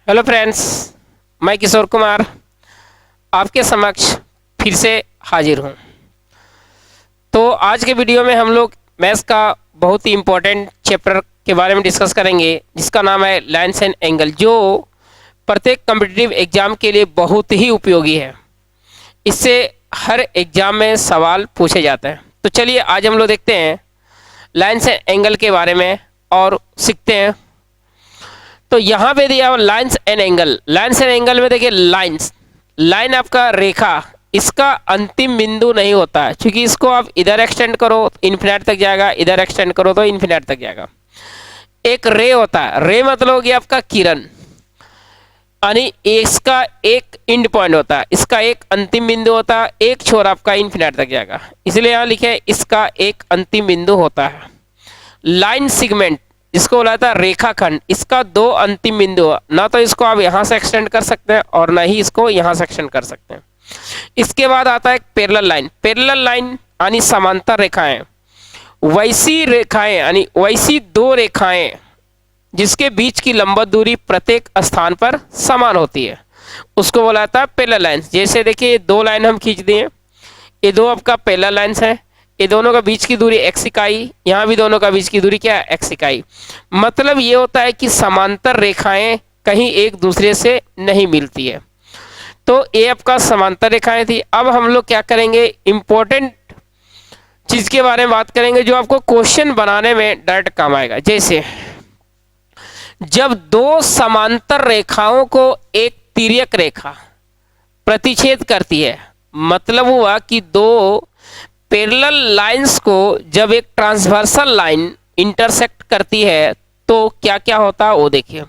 Hello friends, मैं किशोर कुमार आपके समक्ष फिर से हाजिर हूँ। तो आज के वीडियो में हम लोग मैथ्स का बहुत ही इम्पोर्टेंट चैप्टर के बारे में डिस्कस करेंगे, जिसका नाम है लाइन्स एंड एंगल, जो प्रत्येक कॉम्पिटिटिव एग्जाम के लिए बहुत ही उपयोगी है। इससे हर एग्जाम में सवाल पूछे जाते हैं। तो चलिए आज हम लोग देखते हैं लाइन्स एंड एंगल के बारे में और सीखते हैं। तो यहाँ पे दिया हुआ lines and angle. Lines and angle में देखिए, लाइन आपका रेखा, इसका अंतिम बिंदु नहीं होता है, क्योंकि इसको आप इधर एक्सटेंड करो इन्फिनिट तक जाएगा, इधर एक्सटेंड करो तो इन्फिनिट तक जाएगा। एक रे होता है, रे मतलब हो गया आपका किरण, यानी इसका एक एंड पॉइंट होता है, इसका एक अंतिम बिंदु होता है, एक छोर आपका इन्फिनिट तक जाएगा, इसलिए यहाँ लिखे इसका एक अंतिम बिंदु होता है। लाइन सिगमेंट, इसको बोला था रेखाखंड, इसका दो अंतिम बिंदु, ना तो इसको आप यहां से एक्सटेंड कर सकते हैं और ना ही इसको यहां से एक्सटेंड कर सकते हैं। इसके बाद आता है पैरेलल लाइन। पैरेलल लाइन यानी समांतर रेखाएं, वैसी रेखाएं यानी वैसी दो रेखाएं जिसके बीच की लंबवत दूरी प्रत्येक स्थान पर समान होती है, उसको बोला था पैरेलल लाइन। जैसे देखिए, ये दो लाइन हम खींच दिए, ये दो आपका पैरेलल लाइन्स है, ये दोनों का बीच की दूरी x इकाई, यहाँ भी दोनों का बीच की दूरी क्या है, x इकाई। मतलब ये होता है कि समांतर रेखाएं कहीं एक दूसरे से नहीं मिलती है। तो ये आपका समांतर रेखाएं थी। अब हम लोग क्या करेंगे, इंपॉर्टेंट चीज के बारे में बात करेंगे जो आपको क्वेश्चन बनाने में डायरेक्ट काम आएगा। जैसे जब दो समांतर रेखाओं को एक तिर्यक रेखा प्रतिच्छेद करती है, मतलब हुआ कि दो पैरेलल लाइंस को जब एक ट्रांसवर्सल लाइन इंटरसेक्ट करती है तो क्या क्या होता है वो देखिए।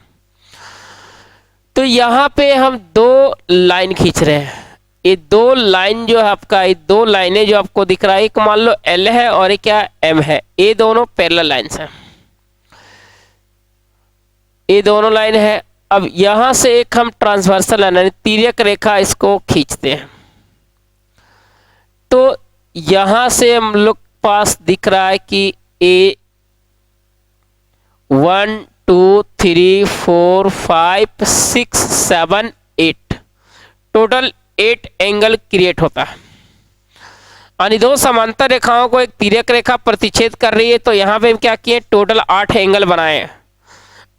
तो यहाँ पे हम दो लाइन खींच रहे हैं, ये दो लाइन जो है आपका, ये दो लाइनें जो आपको दिख रहा है, एक मान लो L है और एक क्या M है, ये दोनों पैरेलल लाइंस हैं, ये दोनों लाइन है। अब यहां से एक हम ट्रांसवर्सल लाइन तिर्यक रेखा इसको खींचते हैं, तो यहां से हम लोग पास दिख रहा है कि ए 1 2 3 4 5 6 7 8 टोटल 8 एंगल क्रिएट होता है। यानी दो समांतर रेखाओं को एक तिर्यक रेखा प्रतिच्छेद कर रही है, तो यहाँ पे हम क्या किए, टोटल 8 एंगल बनाए हैं।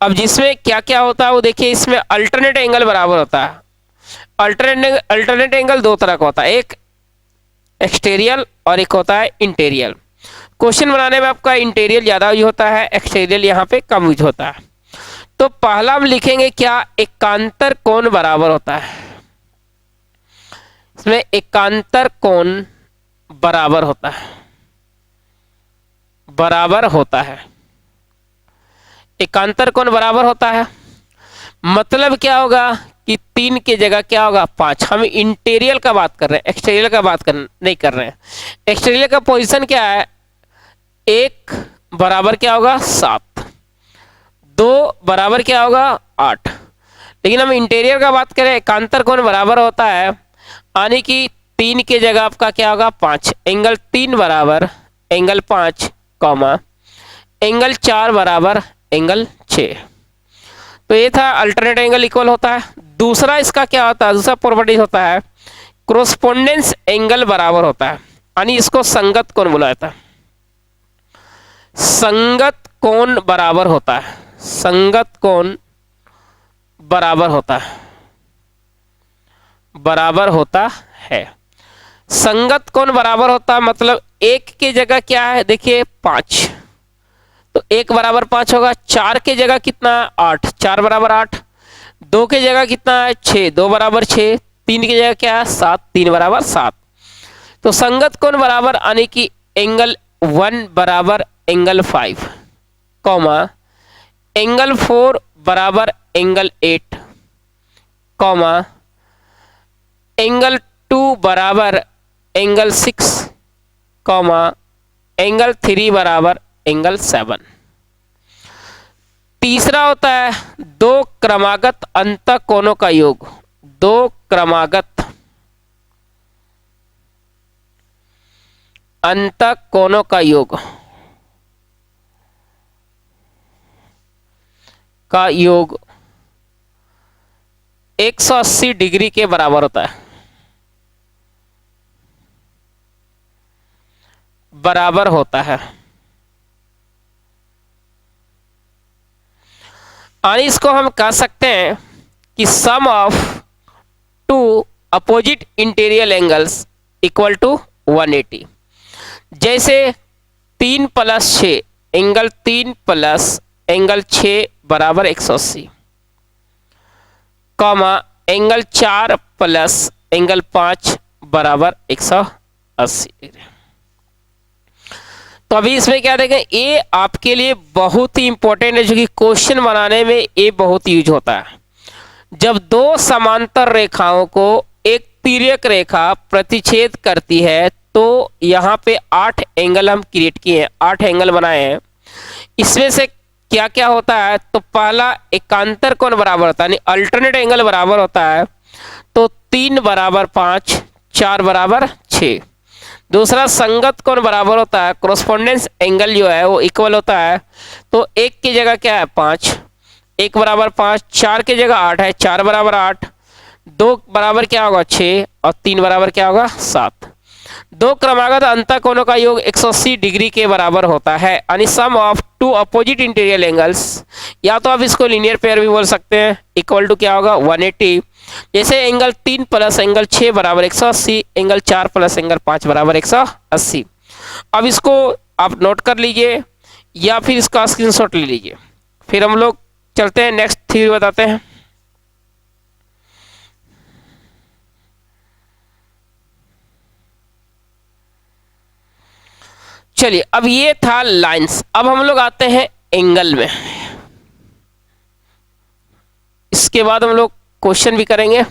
अब जिसमें क्या क्या होता है वो देखिए, इसमें अल्टरनेट एंगल बराबर होता है। अल्टरनेट एंगल दो तरह का होता है, एक एक्सटेरियल और एक होता है इंटीरियर। क्वेश्चन बनाने में आपका इंटीरियर ज्यादा यूज होता है, एक्सटेरियल यहाँ पे कम यूज होता है। तो पहला हम लिखेंगे क्या, एकांतर कोण बराबर होता है। इसमें एकांतर कोण बराबर होता है, बराबर होता है, एकांतर कोण बराबर होता है। मतलब क्या होगा कि 3 की जगह क्या होगा 5। हम इंटीरियर का बात कर रहे हैं, एक्सटीरियर का बात नहीं कर रहे हैं। एक्सटीरियर का पोजीशन क्या है, 1 बराबर क्या होगा 7, 2 बराबर क्या होगा 8। लेकिन हम इंटीरियर का बात करें, एकांतर कोण बराबर होता है, यानी कि 3 की जगह आपका क्या होगा 5, एंगल 3 बराबर एंगल 5, कॉमा एंगल 4 बराबर एंगल 6। तो ये था अल्टरनेट एंगल इक्वल होता है। दूसरा इसका क्या होता है, दूसरा प्रॉपर्टी होता है कोरोस्पोंडेंस एंगल बराबर होता है, यानी इसको संगत कोण बोला जाता है। संगत कोण बराबर होता है, संगत कोण बराबर होता है, बराबर होता है। संगत कोण बराबर होता है मतलब 1 की जगह क्या है, देखिए 5, तो 1 बराबर 5 होगा। 4 की जगह कितना है 8, 4 बराबर 8। 2 की जगह कितना है 6, 2 बराबर 6। 3 की जगह क्या है 7, 3 बराबर 7। तो संगत कोण बराबर यानी कि एंगल 1 बराबर एंगल 5, कॉमा एंगल 4 बराबर एंगल 8, कॉमा एंगल 2 बराबर एंगल 6, कॉमा एंगल 3 बराबर एंगल 7। तीसरा होता है दो क्रमागत अंतः कोणों का योग, दो क्रमागत अंतः कोणों का योग, का योग 180 डिग्री के बराबर होता है, बराबर होता है। और इसको हम कह सकते हैं कि sum of two opposite interior angles equal to 180। जैसे 3 + 6 एंगल 3 प्लस एंगल 6 बराबर 180, कॉमा एंगल 4 प्लस एंगल 5 बराबर 180। तो अभी इसमें क्या देखें, ये आपके लिए बहुत ही इंपॉर्टेंट है, जो कि क्वेश्चन बनाने में ये बहुत यूज होता है। जब दो समांतर रेखाओं को एक तिर्यक रेखा प्रतिच्छेद करती है, तो यहाँ पे 8 एंगल हम क्रिएट किए हैं, 8 एंगल बनाए हैं। इसमें से क्या क्या होता है, तो पहला एकांतर कोण बराबर होता है, यानी अल्टरनेट एंगल बराबर होता है। तो 3 बराबर 5, 4 बराबर 6। दूसरा संगत कोण बराबर होता है, कोरोस्पोंडेंस एंगल जो है वो इक्वल होता है। तो 1 की जगह क्या है 5, 1 बराबर 5, 4 की जगह 8 है, 4 बराबर 8, 2 बराबर क्या होगा 6 और 3 बराबर क्या होगा 7। दो क्रमागत अंतःकोणों का योग 180 डिग्री के बराबर होता है, यानी sum of two opposite interior angles, या तो आप इसको लीनियर पेयर भी बोल सकते हैं, इक्वल टू क्या होगा 180। जैसे एंगल 3 प्लस एंगल 6 बराबर 180, एंगल 4 प्लस एंगल 5 बराबर 180। अब इसको आप नोट कर लीजिए या फिर इसका स्क्रीनशॉट ले लीजिए। फिर हम लोग चलते हैं नेक्स्ट थ्योरी बताते हैं। चलिए, अब ये था लाइंस, अब हम लोग आते हैं एंगल में। इसके बाद हम लोग क्वेश्चन भी करेंगे।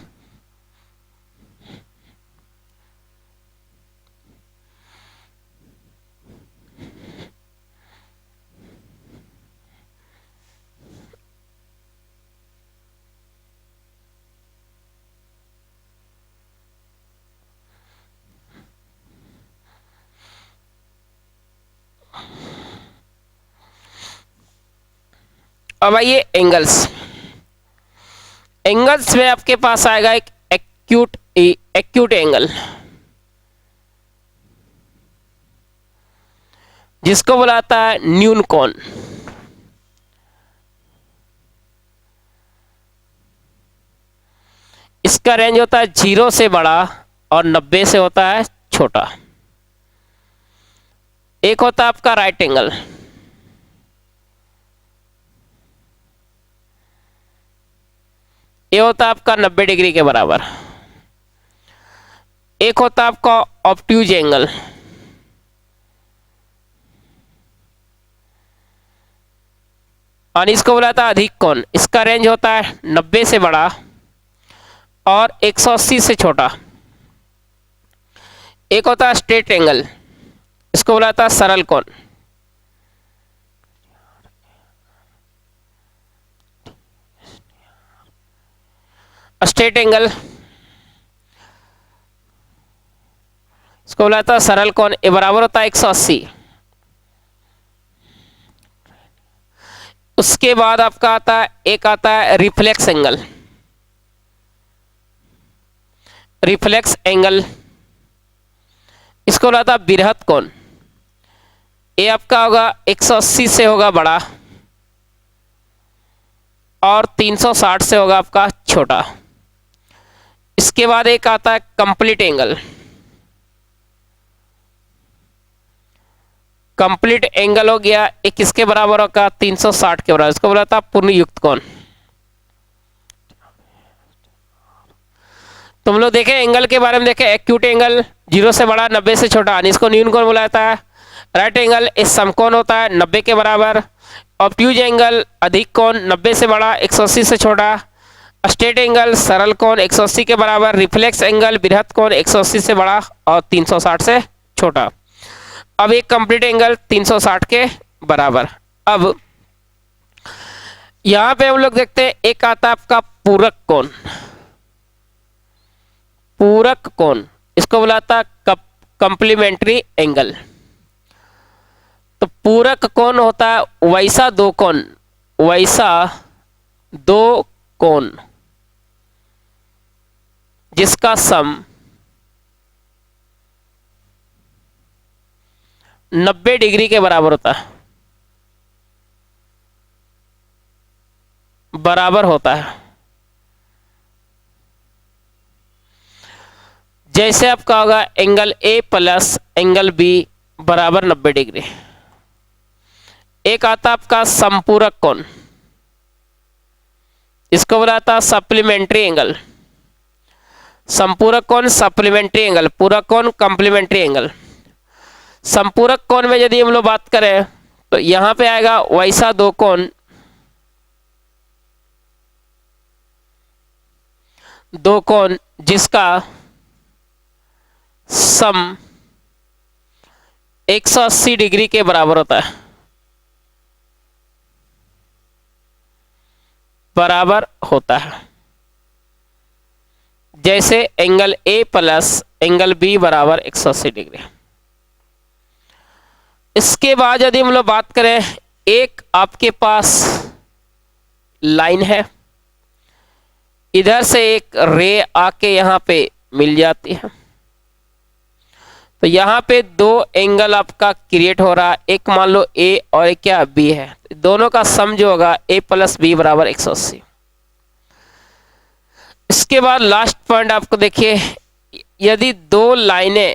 अब आइए एंगल्स। एंगल्स में आपके पास आएगा एक एक्यूट एंगल, जिसको बुलाता है न्यून कोण। इसका रेंज होता है 0 से बड़ा और 90 से होता है छोटा। एक होता है आपका राइट एंगल, ये होता है आपका 90 डिग्री के बराबर। एक होता है आपका ऑब्ट्यूज एंगल, और इसको बुलाता है अधिक कोण। इसका रेंज होता है 90 से बड़ा और 180 से छोटा। एक होता है स्ट्रेट एंगल, इसको बुलाता है सरल कोण। स्ट्रेट एंगल, इसको बुलाता है सरल कोण, ये बराबर होता है 180। उसके बाद आपका आता है एक आता है रिफ्लेक्स एंगल। रिफ्लेक्स एंगल, इसको बुलाता है बृहत कोण। ये आपका होगा 180 से होगा बड़ा और 360 से होगा आपका छोटा। इसके बाद एक आता है कंप्लीट एंगल। कंप्लीट एंगल हो गया एक किसके बराबर होगा 360 के बराबर, इसको बोला था पूर्ण युक्त कोण। तुम लोग देखें एंगल के बारे में देखें, एक्यूट एंगल 0 से बड़ा 90 से छोटा, इसको न्यून कोण बोला जाता है। राइट एंगल इस समकोण होता है 90 के बराबर। ऑब्ट्यूज एंगल अधिक कोण 90 से बड़ा 180 से छोटा। स्ट्रेट एंगल सरल कोण 180 के बराबर। रिफ्लेक्स एंगल बृहत कोण 180 से बड़ा और 360 से छोटा। अब एक कंप्लीट एंगल 360 के बराबर। अब यहां पे हम लोग देखते हैं एक आता है आपका पूरक कोण। पूरक कोण इसको बुलाता है कंप्लीमेंट्री एंगल। तो पूरक कोण होता है वैसा दो कोण जिसका सम 90 डिग्री के बराबर होता है, जैसे आपका होगा angle A plus angle B बराबर 90 डिग्री। एक आता आपका संपूरक कोण, इसको बोलाता सप्लीमेंट्री एंगल। संपूरक कोण सप्लीमेंट्री एंगल, पूरक कोण कॉम्प्लीमेंट्री एंगल। संपूरक कोण में यदि हम लोग बात करें तो यहां पे आएगा वैसा दो कोण, जिसका सम 180 डिग्री के बराबर होता है, जैसे angle A plus angle B बराबर 180 डिग्री। इसके बाद यदि हम लोग बात करें, एक आपके पास लाइन है, इधर से एक रे आके यहां पे मिल जाती है, तो यहां पे दो एंगल आपका क्रिएट हो रहा है, एक मान लो ए और एक क्या बी है, दोनों का सम जो होगा ए प्लस बी बराबर 180। इसके बाद लास्ट पॉइंट आपको देखिए, यदि दो लाइनें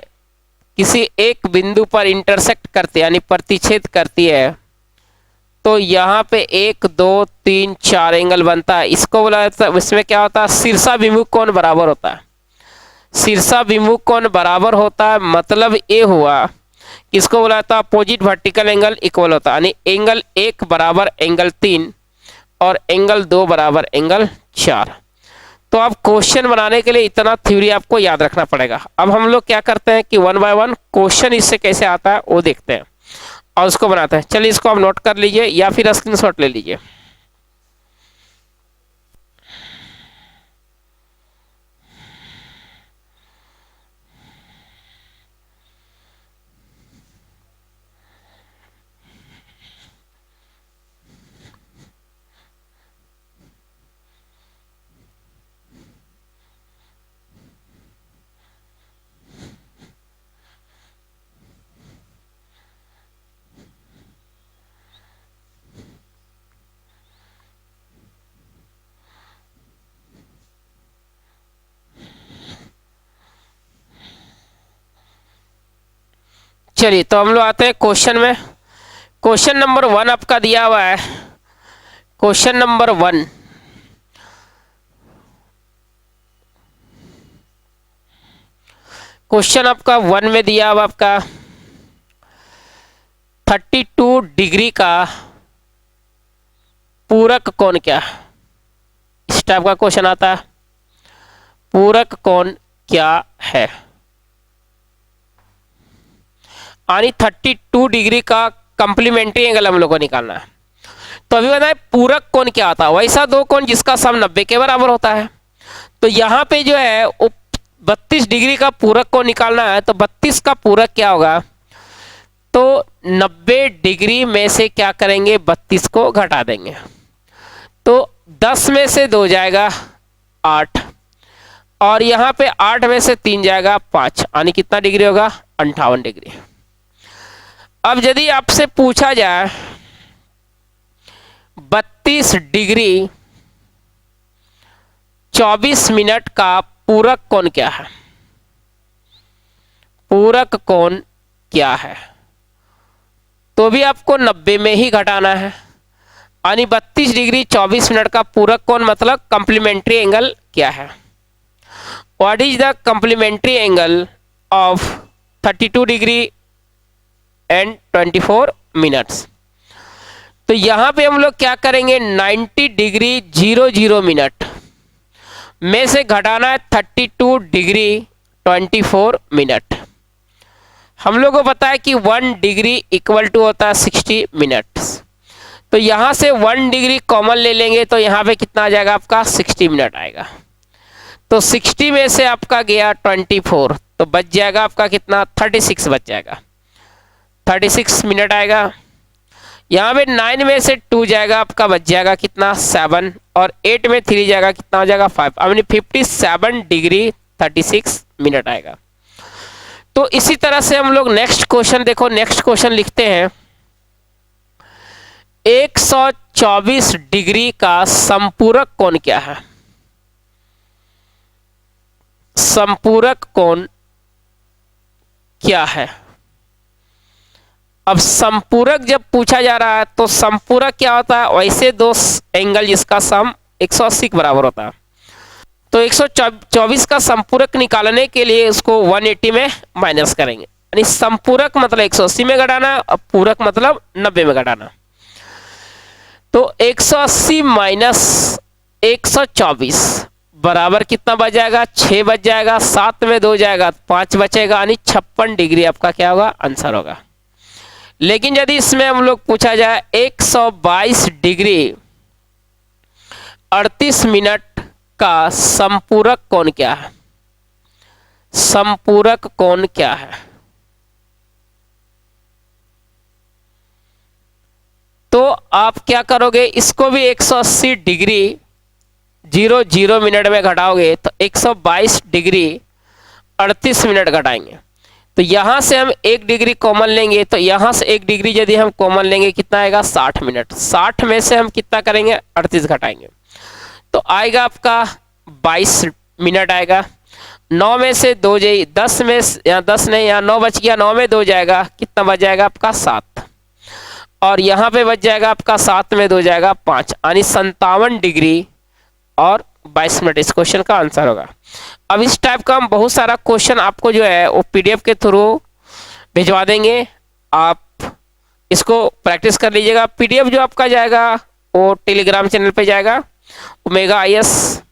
किसी एक बिंदु पर इंटरसेक्ट करते यानी प्रतिच्छेद करती है, तो यहाँ पे 1 2 3 4 एंगल बनता है। इसको बोला जाता है, इसमें क्या होता है, शीर्षाभिमुख कोण बराबर होता है। शीर्षाभिमुख कोण बराबर होता है मतलब ये हुआ, इसको बोला जाता है अपोजिट वर्टिकल एंगल इक्वल होता है, यानी एंगल 1 बराबर एंगल 3 और एंगल 2 बराबर एंगल 4। तो अब क्वेश्चन बनाने के लिए इतना थ्योरी आपको याद रखना पड़ेगा। अब हम लोग क्या करते हैं कि 1 बाय 1 क्वेश्चन इससे कैसे आता है वो देखते हैं और उसको बनाते हैं। चलिए इसको आप नोट कर लीजिए या फिर स्क्रीनशॉट ले लीजिए। चलिए तो हम लोग आते हैं क्वेश्चन में। क्वेश्चन नंबर 1 आपका दिया हुआ है। क्वेश्चन नंबर 1, क्वेश्चन आपका 1 में दिया हुआ आपका 32 डिग्री का पूरक कोण क्या है, इस टाइप का क्वेश्चन आता है। पूरक कोण क्या है, यानी 32 डिग्री का कंप्लीमेंट्री एंगल हम लोग को निकालना है। तो अभी बताए पूरक कोण क्या होता है, वैसा दो कोण जिसका सम 90 के बराबर होता है। तो यहाँ पे जो है 32 डिग्री का पूरक कोण निकालना है, तो 32 का पूरक क्या होगा, तो 90 डिग्री में से क्या करेंगे, 32 को घटा देंगे, तो 10 में से 2 जाएगा 8 और यहाँ पे 8 में से 3 जाएगा 5, यानी कितना डिग्री होगा, 58 डिग्री। अब यदि आपसे पूछा जाए 32 डिग्री 24 मिनट का पूरक कोण क्या है, पूरक कोण क्या है, तो भी आपको 90 में ही घटाना है, यानी 32 डिग्री 24 मिनट का पूरक कोण मतलब कंप्लीमेंट्री एंगल क्या है। What is the complementary angle of 32 degree and 24 minutes. तो यहां पे हम लोग क्या करेंगे, 90 डिग्री 00 मिनट में से घटाना है 32 डिग्री 24 मिनट। हम लोग को पता है कि 1 डिग्री इक्वल टू होता है 60 मिनट्स, तो यहां से 1 डिग्री कॉमन ले लेंगे तो यहां पे कितना आ जाएगा आपका, 60 मिनट आएगा। तो 60 में से आपका गया 24, तो बच जाएगा आपका कितना, 36 बच जाएगा, 36 मिनट आएगा। यहाँ पे 9 में से 2 जाएगा आपका, बच जाएगा कितना, 7 और 8 में 3 जाएगा, कितना हो जाएगा 5, यानी 57 डिग्री 36 मिनट आएगा। तो इसी तरह से हम लोग नेक्स्ट क्वेश्चन देखो, नेक्स्ट क्वेश्चन लिखते हैं 124 डिग्री का संपूरक कोण क्या है? संपूरक कोण क्या है? अब संपूरक जब पूछा जा रहा है तो संपूरक क्या होता है? वैसे दो एंगल जिसका सम 180 के बराबर होता है। तो 124 का संपूरक निकालने के लिए उसको 180 में माइनस करेंगे, यानी संपूरक मतलब 180 में घटाना और पूरक मतलब 90 में घटाना। तो 180 माइनस 124 बराबर कितना बच जाएगा? 6 बच जाएगा, 7 में 2 जाएगा, 5 बचेगा, यानी 56 डिग्री आपका क्या होगा? आंसर होगा। लेकिन यदि इसमें हम लोग पूछा जाए 122 डिग्री 38 मिनट का संपूरक कोण क्या है? संपूरक कोण क्या है? तो आप क्या करोगे? इसको भी 180 डिग्री 00 मिनट में घटाओगे तो 122 डिग्री 38 मिनट घटाएंगे। तो यहां से हम 1 डिग्री कॉमन लेंगे, तो यहां से 1 डिग्री यदि हम कॉमन लेंगे कितना आएगा? 60 मिनट। 60 में से हम कितना करेंगे? 38 घटाएंगे तो आएगा आपका 22 मिनट आएगा। 9 में से 2 जाए, 10 में यहाँ 10 नहीं, यहाँ 9 बच गया, 9 में 2 जाएगा, कितना बच जाएगा आपका? 7। और यहाँ पे बच जाएगा आपका 7 में 2 जाएगा 5, यानी 57 डिग्री और 22 मिनट इस क्वेश्चन का आंसर होगा। अब इस टाइप का हम बहुत सारा क्वेश्चन आपको जो है वो पीडीएफ के थ्रू भिजवा देंगे, आप इसको प्रैक्टिस कर लीजिएगा। पीडीएफ जो आपका जाएगा वो टेलीग्राम चैनल पे जाएगा, ओमेगा आईएएस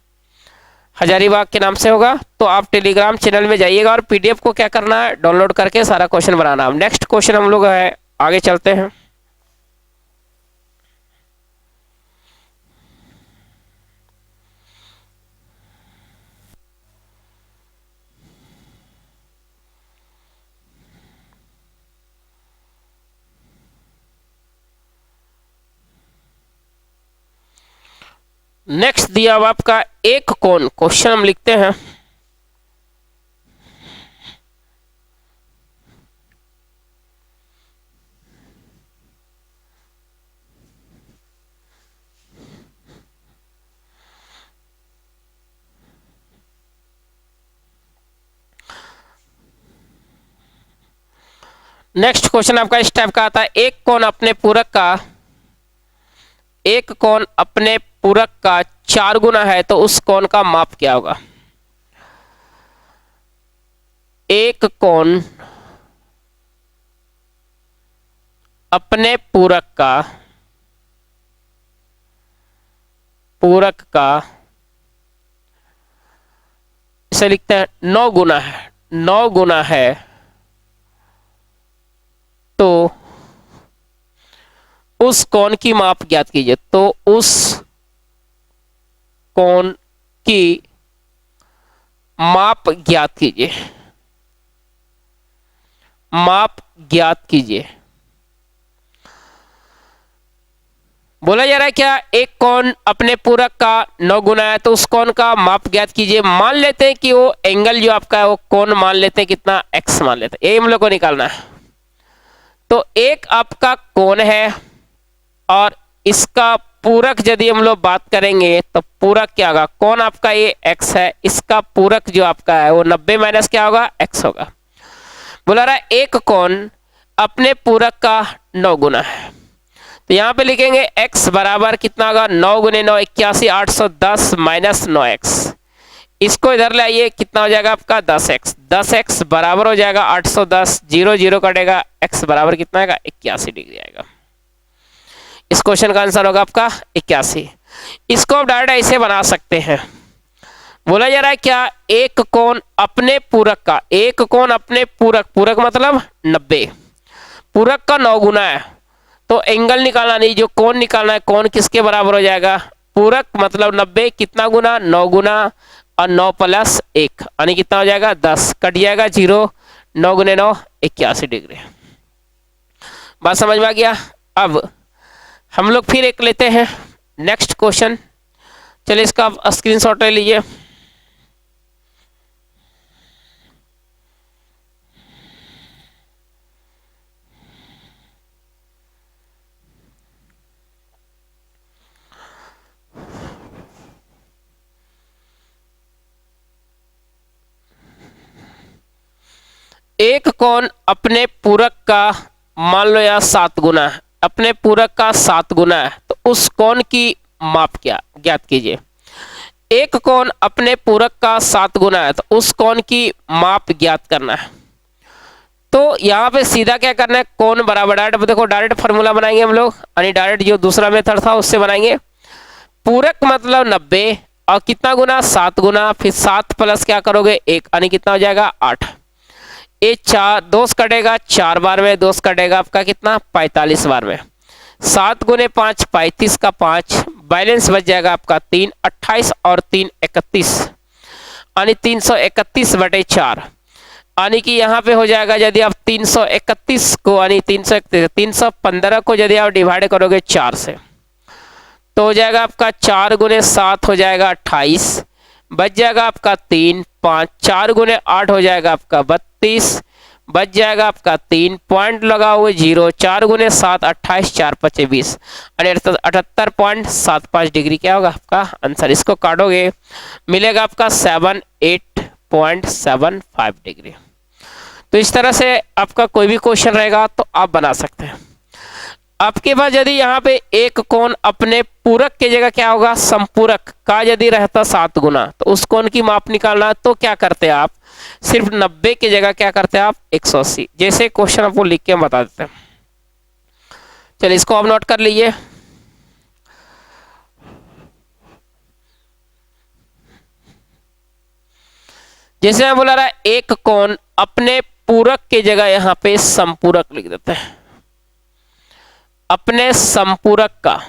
हजारीबाग के नाम से होगा। तो आप टेलीग्राम चैनल में जाइएगा और पीडीएफ को क्या करना है? डाउनलोड करके सारा क्वेश्चन बनाना। अब नेक्स्ट क्वेश्चन हम लोग है आगे चलते हैं। नेक्स्ट दिया हुआ आपका एक कोण, क्वेश्चन हम लिखते हैं नेक्स्ट क्वेश्चन आपका इस टाइप का आता है एक कोण अपने पूरक का 4 गुना है तो उस कोण का माप क्या होगा? एक कोण अपने पूरक का इसे लिखते हैं 9 गुना है, 9 गुना है तो उस कोण की माप ज्ञात कीजिए। तो उस कोण की माप ज्ञात कीजिए, माप ज्ञात कीजिए। बोला जा रहा है क्या? एक कोण अपने पूरक का 9 गुना है तो उस कोण का माप ज्ञात कीजिए। मान लेते हैं कि वो एंगल जो आपका है वो कोण मान लेते हैं कितना? x मान लेते हैं। ये हम लोग को निकालना है। तो एक आपका कोण है और इसका पूरक यदि हम लोग बात करेंगे तो पूरक क्या होगा? कोण आपका ये x है, इसका पूरक जो आपका है वो 90 माइनस क्या होगा? x होगा। बोला रहा है एक कोण अपने पूरक का 9 गुना है तो यहां पे लिखेंगे x बराबर कितना होगा? 9 गुने 9 81, 810 माइनस 9x। इसको इधर ले आइए, कितना हो जाएगा आपका? 10x। 10x बराबर हो जाएगा 810, 0 0 कटेगा, x बराबर कितना आएगा? 81 डिग्री आएगा। इस क्वेश्चन का आंसर होगा आपका 81। इसको आप डायरेक्ट ऐसे बना सकते हैं। बोला जा रहा है क्या? एक कोण अपने पूरक का, एक कोण अपने पूरक मतलब 90, पूरक का 9 गुना है तो एंगल निकालना नहीं, जो कोण निकालना है, कोण किसके बराबर हो जाएगा? पूरक मतलब 90, कितना गुना? 9 गुना और 9 प्लस 1 यानी कितना हो जाएगा? 10, कट जाएगा 0, 9 गुने 9 81 डिग्री। बात समझ में आ गया? अब हम लोग फिर एक लेते हैं नेक्स्ट क्वेश्चन। चलिए इसका आप स्क्रीनशॉट ले लीजिए। एक कोण अपने पूरक का मान लो यार 7 गुना है, अपने पूरक का 7 गुना है, तो उस कोण की माप क्या ज्ञात कीजिए। एक कोण अपने पूरक का 7 गुना है, तो उस कोण की माप ज्ञात करना है। तो यहाँ पे सीधा क्या करना है, कोण बराबर डायरेक्ट, देखो डायरेक्ट फार्मूला बनाएंगे हम लोग, यानी डायरेक्ट जो दूसरा मेथड था उससे बनाएंगे। पूरक मतलब 90 और कितना गुना 7 गुना, फिर 7 प्लस क्या करोगे 1, यानी कितना हो जाएगा 8। ये 4 2 कटेगा 4 बार में, 2 कटेगा आपका कितना 45 बार में। 7 गुने 5 35 का 5, बैलेंस बच जाएगा आपका 3, 28 और 3 31, यानी 331/4, यानी कि यहाँ पे हो जाएगा यदि आप 331 को यानी 315 को यदि आप डिवाइड करोगे 4 से, तो हो जाएगा आपका 4 गुने 7 हो जाएगा 28, बच जाएगा आपका 3 5, 4 गुने 8 हो जाएगा आपका 32, बच जाएगा आपका 3 पॉइंट लगा हुए 0, 4 गुने 7 28, 4 5 20, 78.75 डिग्री क्या होगा आपका आंसर। इसको काटोगे मिलेगा आपका 78.75 डिग्री। तो इस तरह से आपका कोई भी क्वेश्चन रहेगा तो आप बना सकते हैं। आपके पास यदि यहाँ पे एक कोण अपने पूरक की जगह क्या होगा, संपूरक का यदि रहता 7 गुना, तो उस कोण की माप निकालना तो क्या करते हैं आप, सिर्फ 90 की जगह क्या करते हैं आप 180, जैसे क्वेश्चन आपको लिख के बता देते हैं। चलिए इसको आप नोट कर लीजिए। जैसे मैं बोला रहा एक कोण अपने पूरक की जगह यहाँ पे संपूरक लिख देते हैं। अपने संपूरक का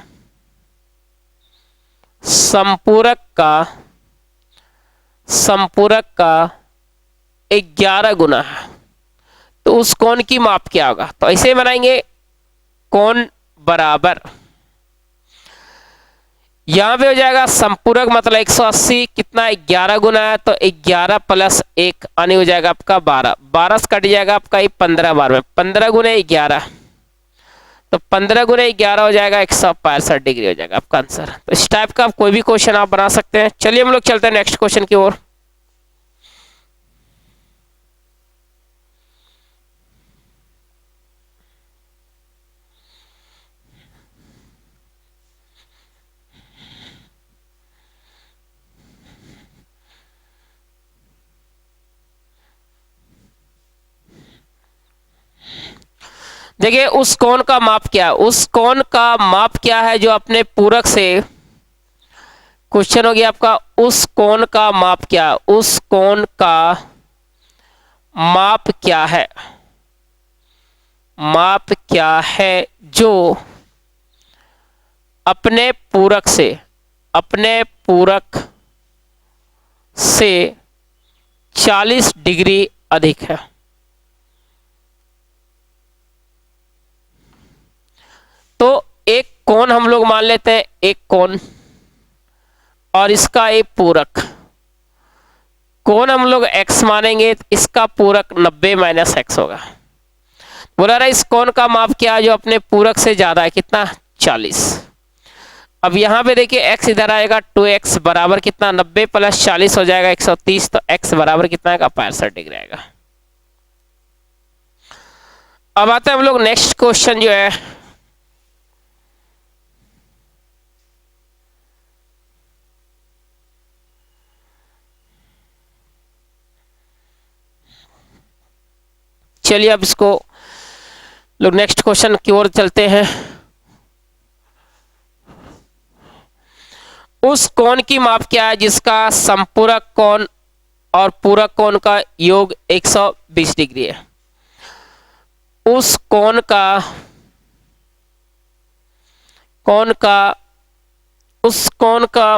11 गुना है, तो उस कोण की माप क्या होगा। तो ऐसे बनाएंगे, कोण बराबर यहां पे हो जाएगा संपूरक मतलब 180, कितना 11 गुना है, तो 11 प्लस 1 यानी हो जाएगा आपका 12, 12 से कट जाएगा आपका 15 बार में, 15 गुने 11, तो 15 गुने 11 हो जाएगा 165 डिग्री हो जाएगा आपका आंसर। तो इस टाइप का कोई भी क्वेश्चन आप बना सकते हैं। चलिए हम लोग चलते हैं नेक्स्ट क्वेश्चन की ओर। देखिए उस कोण का माप क्या है, उस कोण का माप क्या है जो अपने पूरक से, क्वेश्चन हो गया आपका उस कोण का माप क्या, उस कोण का माप क्या है, माप क्या है जो अपने पूरक से 40 डिग्री अधिक है। तो एक कोण हम लोग मान लेते हैं, एक कोण और इसका एक पूरक, कोण हम लोग x मानेंगे, इसका पूरक 90 माइनस x होगा। बोला रहा इस कोण का माप क्या है जो अपने पूरक से ज्यादा है, कितना 40। अब यहां पे देखिए x इधर आएगा, 2x बराबर कितना 90 प्लस 40 हो जाएगा 130, तो x बराबर कितना आएगा 65 डिग्री आएगा। अब आते हैं हम लोग नेक्स्ट क्वेश्चन जो है, चलिए अब इसको लोग नेक्स्ट क्वेश्चन की ओर चलते हैं। उस कोण की माप क्या है जिसका संपूरक कोण और पूरक कोण का योग 120 डिग्री है। उस कोण का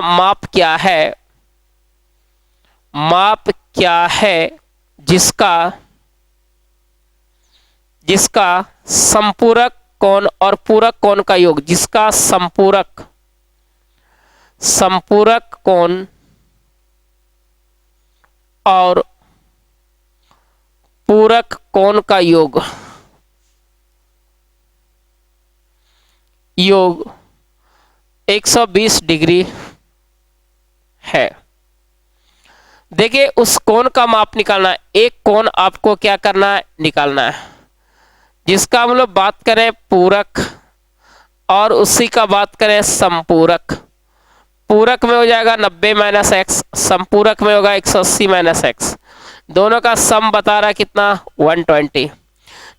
माप क्या है, माप क्या है जिसका संपूरक कोण और पूरक कोण का योग, जिसका संपूरक कोण और पूरक कोण का योग 120 डिग्री है। देखिए उस कोण का माप निकालना है। एक कोण आपको क्या करना है, निकालना है, जिसका हम लोग बात करें पूरक और उसी का बात करें संपूरक। पूरक में हो जाएगा 90 माइनस एक्स, संपूरक में होगा 180 माइनस एक्स। दोनों का सम बता रहा है कितना, 120।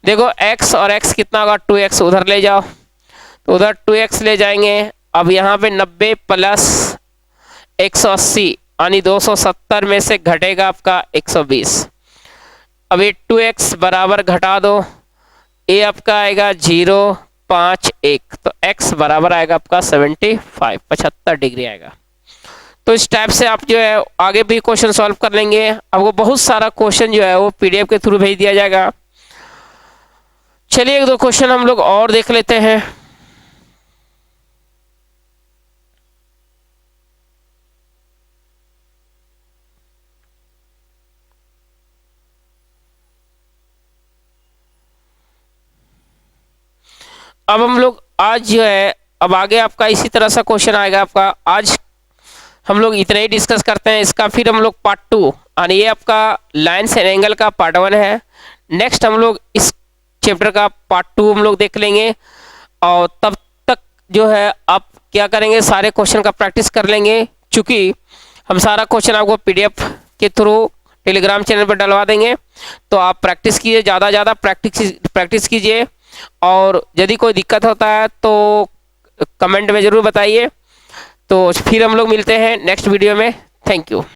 देखो x और x कितना होगा, 2x, उधर ले जाओ तो उधर 2x ले जाएंगे। अब यहाँ पे 90 प्लस 180 यानी 270 में से घटेगा आपका 120। अब ये 2x बराबर घटा दो, ये आपका आएगा 0.51, तो x बराबर आएगा आपका 75 डिग्री आएगा। तो इस टाइप से आप जो है आगे भी क्वेश्चन सॉल्व कर लेंगे। आपको बहुत सारा क्वेश्चन जो है वो पीडीएफ के थ्रू भेज दिया जाएगा। चलिए एक दो क्वेश्चन हम लोग और देख लेते हैं। अब हम लोग आज जो है, अब आगे आपका इसी तरह सा क्वेश्चन आएगा आपका। आज हम लोग इतना ही डिस्कस करते हैं, इसका फिर हम लोग पार्ट 2, यानी ये आपका लाइन्स एंड एंगल का पार्ट 1 है। नेक्स्ट हम लोग इस चैप्टर का पार्ट 2 हम लोग देख लेंगे। और तब तक जो है आप क्या करेंगे, सारे क्वेश्चन का प्रैक्टिस कर लेंगे, क्योंकि हम सारा क्वेश्चन आपको पीडीएफ के थ्रू टेलीग्राम चैनल पर डलवा देंगे। तो आप प्रैक्टिस कीजिए, ज़्यादा प्रैक्टिस कीजिए। और यदि कोई दिक्कत होता है तो कमेंट में ज़रूर बताइए। तो फिर हम लोग मिलते हैं नेक्स्ट वीडियो में। Thank you.